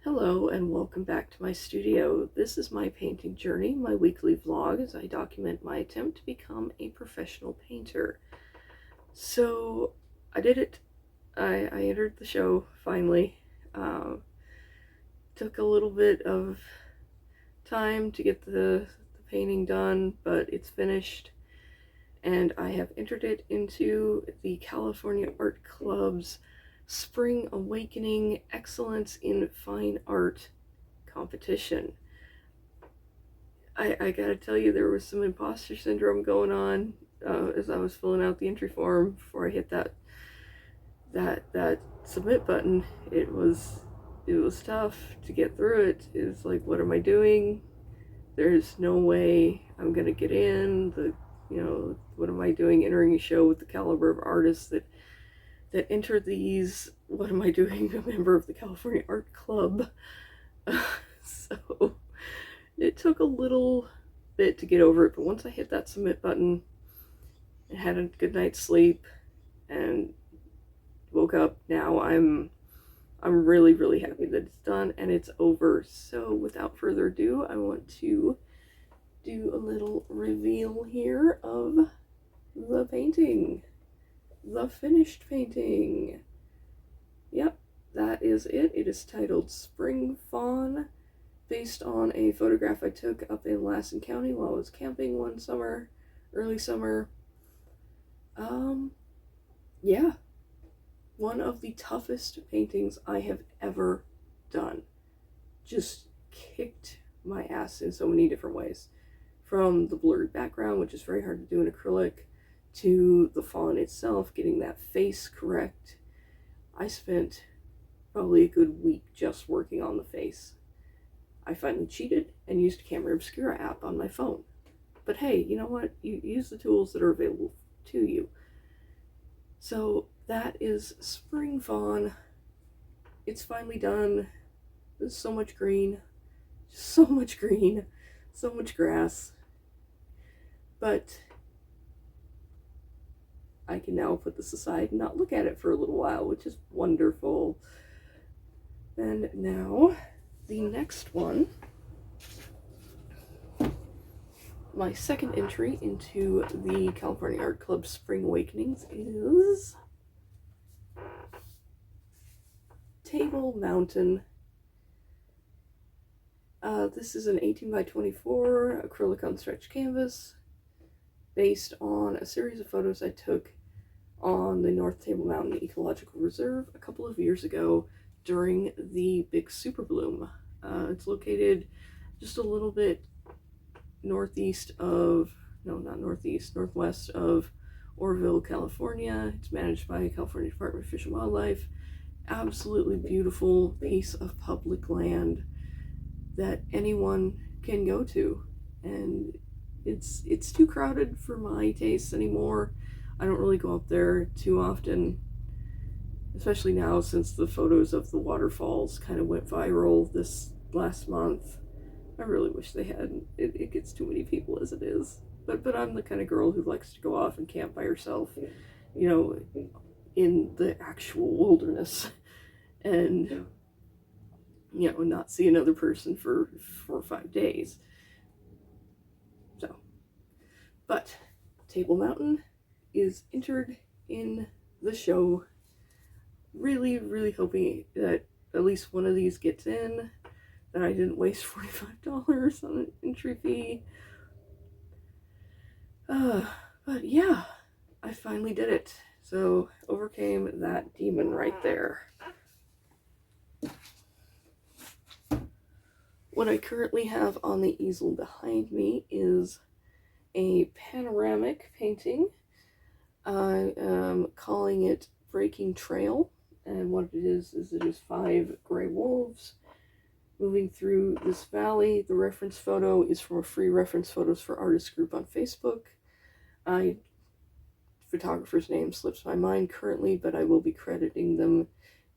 Hello and welcome back to my studio. This is my painting journey, my weekly vlog as I document my attempt to become a professional painter. So I did it. I entered the show finally. Took a little bit of time to get the painting done, but it's finished. And I have entered it into the California Art Club's Spring Awakening Excellence in Fine Art competition. I gotta tell you, there was some imposter syndrome going on as I was filling out the entry form before I hit that submit button. It was tough to get through it. It's like, what am I doing? There's no way I'm gonna get in. What am I doing entering a show with the caliber of artists that enter these? What am I doing? A member of the California Art Club. So it took a little bit to get over it, but once I hit that submit button and had a good night's sleep and woke up, now I'm really happy that it's done and it's over. So without further ado, I want to do a little reveal here of the painting, the finished painting. Yep, that is it. It is titled Spring Fawn, based on a photograph I took up in Lassen County while I was camping one summer, early summer. Yeah, one of the toughest paintings I have ever done. Just kicked my ass in so many different ways. From the blurred background, which is very hard to do in acrylic, to the fawn itself, getting that face correct. I spent probably a good week just working on the face. I finally cheated and used Camera Obscura app on my phone. But hey, you know what? You use the tools that are available to you. So that is Spring Fawn. It's finally done. There's so much green. So much green. So much grass. But I can now put this aside and not look at it for a little while, which is wonderful. And now, the next one, my second entry into the California Art Club Spring Awakenings, is Table Mountain. This is an 18 by 24 acrylic on stretch canvas based on a series of photos I took on the North Table Mountain Ecological Reserve a couple of years ago during the big super bloom. It's located just a little bit northwest of Oroville, California. It's managed by California Department of Fish and Wildlife. Absolutely beautiful piece of public land that anyone can go to, and it's too crowded for my tastes anymore. I don't really go up there too often, especially now since the photos of the waterfalls kind of went viral this last month. I really wish they hadn't. It gets too many people as it is. But I'm the kind of girl who likes to go off and camp by herself, in the actual wilderness, and not see another person for 4 or 5 days. So, but Table Mountain is entered in the show. Really hoping that at least one of these gets in, that I didn't waste $45 on an entry fee. But yeah, I finally did it. So overcame that demon right there. What I currently have on the easel behind me is a panoramic painting. I am calling it Breaking Trail, and what it is it is 5 gray wolves moving through this valley. The reference photo is from a free reference photos for artists group on Facebook. Photographer's name slips my mind currently, but I will be crediting them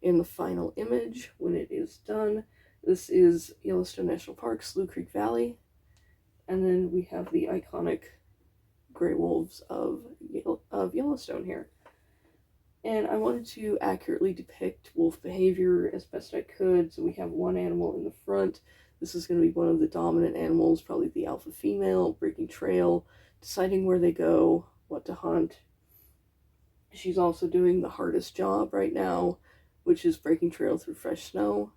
in the final image when it is done. This is Yellowstone National Park, Slough Creek Valley, and then we have the iconic gray wolves of Yellowstone here. And I wanted to accurately depict wolf behavior as best I could. So we have one animal in the front. This is going to be one of the dominant animals, probably the alpha female, breaking trail, deciding where they go, what to hunt. She's also doing the hardest job right now, which is breaking trail through fresh snow,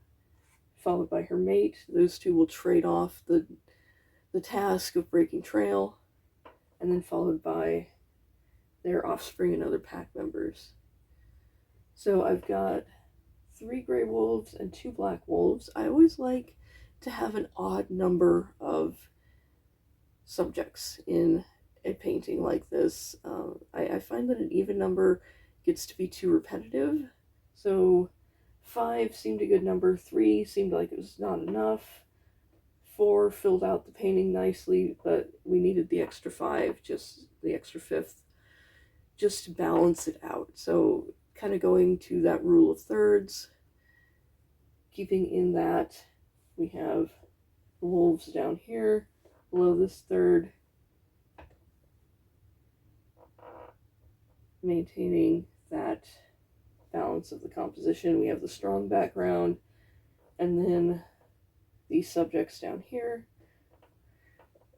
followed by her mate. Those two will trade off the task of breaking trail, and then followed by their offspring and other pack members. So I've got 3 gray wolves and 2 black wolves. I always like to have an odd number of subjects in a painting like this. I find that an even number gets to be too repetitive. So 5 seemed a good number, 3 seemed like it was not enough, 4 filled out the painting nicely, but we needed the extra 5, just the extra 5th, just to balance it out. So kind of going to that rule of thirds, keeping in that we have the wolves down here below this third, maintaining that balance of the composition. We have the strong background, and then these subjects down here.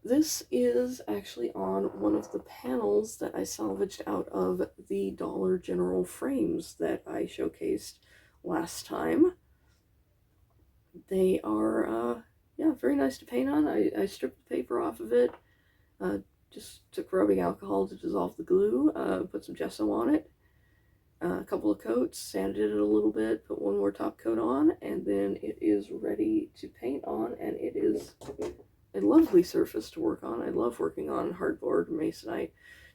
This is actually on one of the panels that I salvaged out of the Dollar General frames that I showcased last time. They are, yeah, very nice to paint on. I stripped the paper off of it, just took rubbing alcohol to dissolve the glue, put some gesso on it, a couple of coats, sanded it a little bit, put one more top coat on, and then it is ready to paint on, and it is a lovely surface to work on. I love working on hardboard, masonite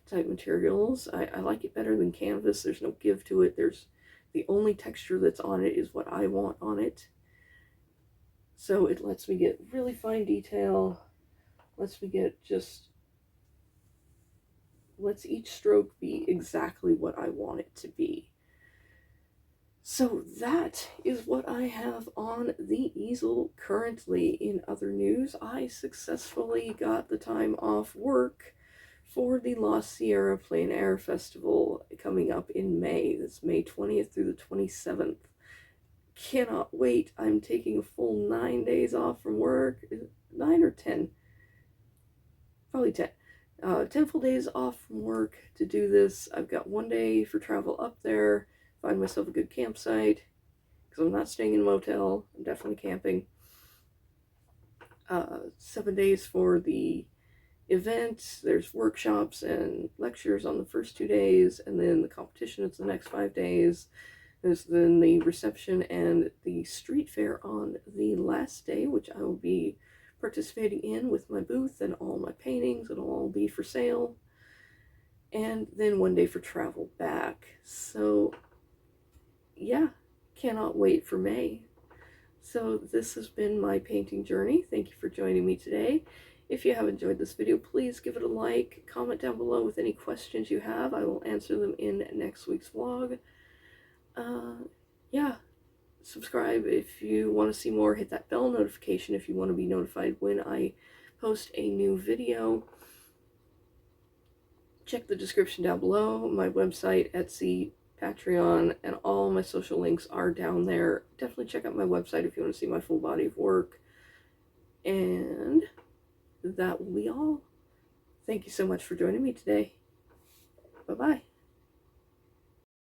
type materials. I like it better than canvas. There's no give to it. The only texture that's on it is what I want on it. So it lets me get really fine detail, lets each stroke be exactly what I want it to be. So that is what I have on the easel currently. In other news, I successfully got the time off work for the Lost Sierra Plein Air Festival coming up in May. That's May 20th through the 27th. Cannot wait. I'm taking a full 9 days off from work. Is it 9 or 10? Probably 10. 10 full days off from work to do this. I've got 1 day for travel up there, find myself a good campsite, because I'm not staying in a motel. I'm definitely camping. 7 days for the event. There's workshops and lectures on the first 2 days, and then the competition is the next 5 days. There's then the reception and the street fair on the last day, which I will be participating in with my booth and all my paintings. It'll all be for sale. And then 1 day for travel back. So yeah, cannot wait for May. So this has been my painting journey. Thank you for joining me today. If you have enjoyed this video, please give it a like, comment down below with any questions you have. I will answer them in next week's vlog. Yeah, subscribe if you want to see more. Hit that bell notification if you want to be notified when I post a new video. Check the description down below. My website, Etsy, Patreon, and all my social links are down there. Definitely check out my website if you want to see my full body of work. And that will be all. Thank you so much for joining me today. Bye-bye.